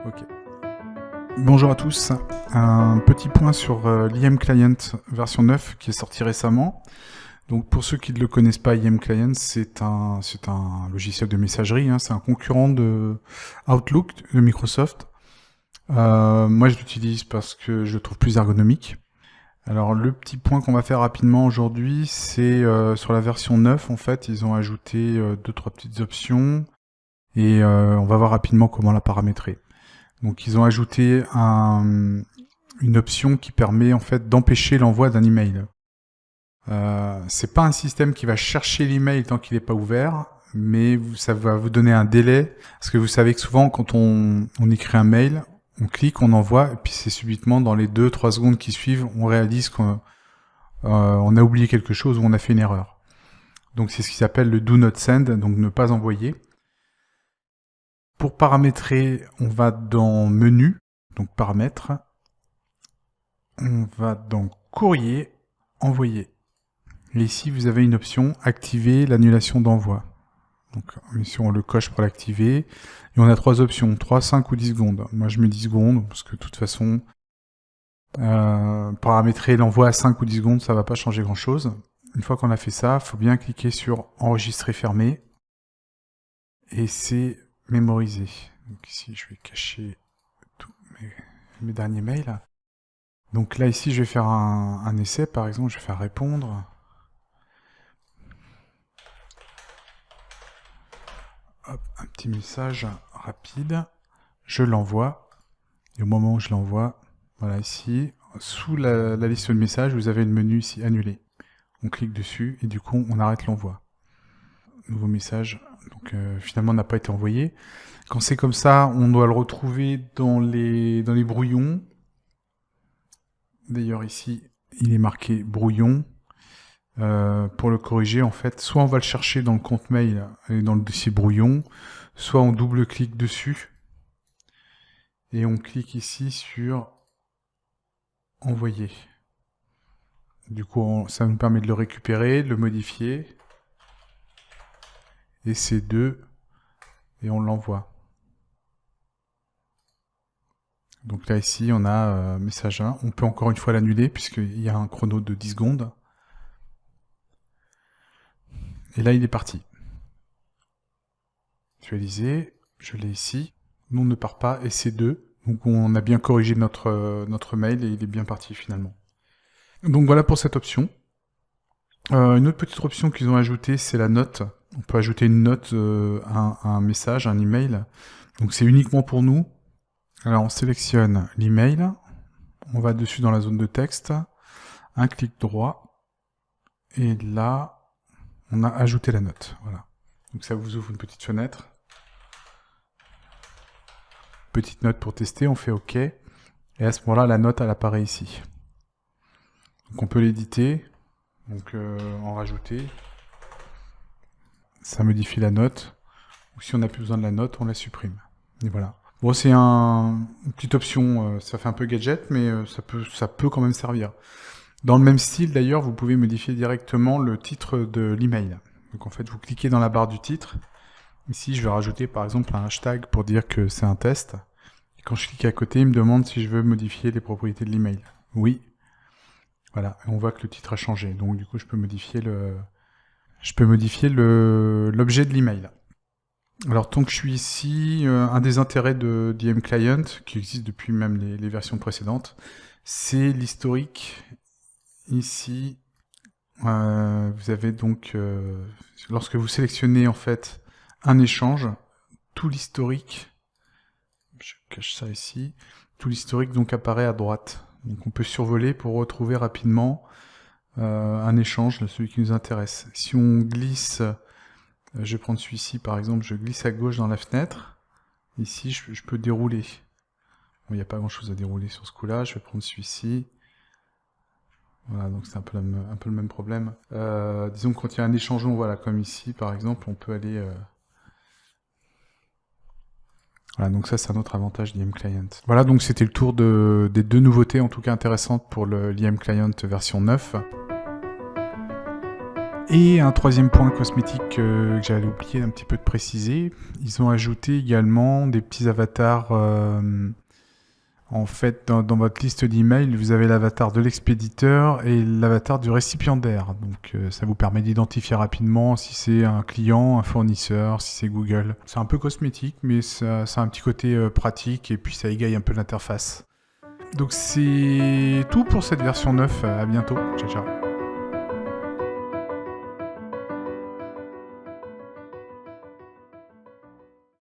Ok. Bonjour à tous. Un petit point sur l'IM Client version 9 qui est sorti récemment. Donc pour ceux qui ne le connaissent pas, IM Client, c'est un logiciel de messagerie. C'est un concurrent de Outlook de Microsoft. Moi, je l'utilise parce que je le trouve plus ergonomique. Alors le petit point qu'on va faire rapidement aujourd'hui, c'est sur la version 9, en fait, ils ont ajouté 2-3 petites options et on va voir rapidement comment la paramétrer. Donc ils ont ajouté une option qui permet en fait d'empêcher l'envoi d'un email. C'est pas un système qui va chercher l'email tant qu'il n'est pas ouvert, mais ça va vous donner un délai, parce que vous savez que souvent quand on écrit un mail, on clique, on envoie, et puis c'est subitement dans les 2-3 secondes qui suivent, on réalise qu'on a oublié quelque chose ou on a fait une erreur. Donc c'est ce qui s'appelle le do not send, donc ne pas envoyer. Pour paramétrer, on va dans menu, donc paramètres, on va dans courrier, envoyer. Et ici, vous avez une option activer l'annulation d'envoi. Donc, si on le coche pour l'activer, et on a 3 options, 3, 5 ou 10 secondes. Moi, je mets 10 secondes, parce que de toute façon, paramétrer l'envoi à 5 ou 10 secondes, ça va pas changer grand-chose. Une fois qu'on a fait ça, il faut bien cliquer sur enregistrer, fermer, et c'est mémorisé. Donc ici, je vais cacher tous mes derniers mails. Donc là, ici, je vais faire un essai, par exemple, je vais faire répondre. Hop, un petit message rapide, je l'envoie, et au moment où je l'envoie, voilà ici, sous la liste de messages, vous avez le menu ici, annuler. On clique dessus, et du coup, on arrête l'envoi. Nouveau message, donc finalement n'a pas été envoyé. Quand c'est comme ça, on doit le retrouver dans les brouillons. D'ailleurs ici, il est marqué brouillon. Pour le corriger, en fait, soit on va le chercher dans le compte mail et dans le dossier brouillon, soit on double-clique dessus et on clique ici sur envoyer. Du coup, ça nous permet de le récupérer, de le modifier, et c'est 2, et on l'envoie. Donc là, ici, on a message 1. On peut encore une fois l'annuler, puisqu'il y a un chrono de 10 secondes. Et là, il est parti. Visualiser, je l'ai ici. Nous, on ne part pas, et c'est 2. Donc on a bien corrigé notre mail, et il est bien parti finalement. Donc voilà pour cette option. Une autre petite option qu'ils ont ajoutée, c'est la note. On peut ajouter une note à un message, un email. Donc c'est uniquement pour nous. Alors on sélectionne l'email, on va dessus dans la zone de texte, un clic droit, et là, on a ajouté la note. Voilà. Donc ça vous ouvre une petite fenêtre. Petite note pour tester, on fait OK. Et à ce moment-là, la note, elle apparaît ici. Donc on peut l'éditer, donc en rajouter. Ça modifie la note. Ou si on n'a plus besoin de la note, on la supprime. Et voilà. Bon, c'est une petite option, ça fait un peu gadget, mais ça peut quand même servir. Dans le même style, d'ailleurs, vous pouvez modifier directement le titre de l'email. Donc en fait, vous cliquez dans la barre du titre. Ici, je vais rajouter par exemple un hashtag pour dire que c'est un test. Et quand je clique à côté, il me demande si je veux modifier les propriétés de l'email. Oui. Voilà, et on voit que le titre a changé. Donc du coup, je peux modifier l'objet de l'email. Alors tant que je suis ici, un des intérêts d'IM Client, qui existe depuis même les versions précédentes, c'est l'historique. Ici, vous avez donc, lorsque vous sélectionnez en fait un échange, tout l'historique, je cache ça ici, tout l'historique donc apparaît à droite. Donc on peut survoler pour retrouver rapidement un échange, celui qui nous intéresse. Si on glisse, je vais prendre celui-ci par exemple, je glisse à gauche dans la fenêtre, ici je peux dérouler. Bon, il n'y a pas grand chose à dérouler sur ce coup-là, je vais prendre celui-ci. Voilà, donc c'est un peu le même problème. Disons que quand il y a un échangement, voilà, comme ici par exemple, on peut aller... Voilà, donc ça c'est un autre avantage d'IM Client. Voilà, donc c'était le tour des 2 nouveautés en tout cas intéressantes pour l'IM Client version 9. Et un troisième point cosmétique que j'avais oublié un petit peu de préciser, ils ont ajouté également des petits avatars. En fait, dans votre liste d'emails, vous avez l'avatar de l'expéditeur et l'avatar du récipiendaire. Donc ça vous permet d'identifier rapidement si c'est un client, un fournisseur, si c'est Google. C'est un peu cosmétique, mais ça a un petit côté pratique et puis ça égaye un peu l'interface. Donc c'est tout pour cette version 9. À bientôt. Ciao, ciao.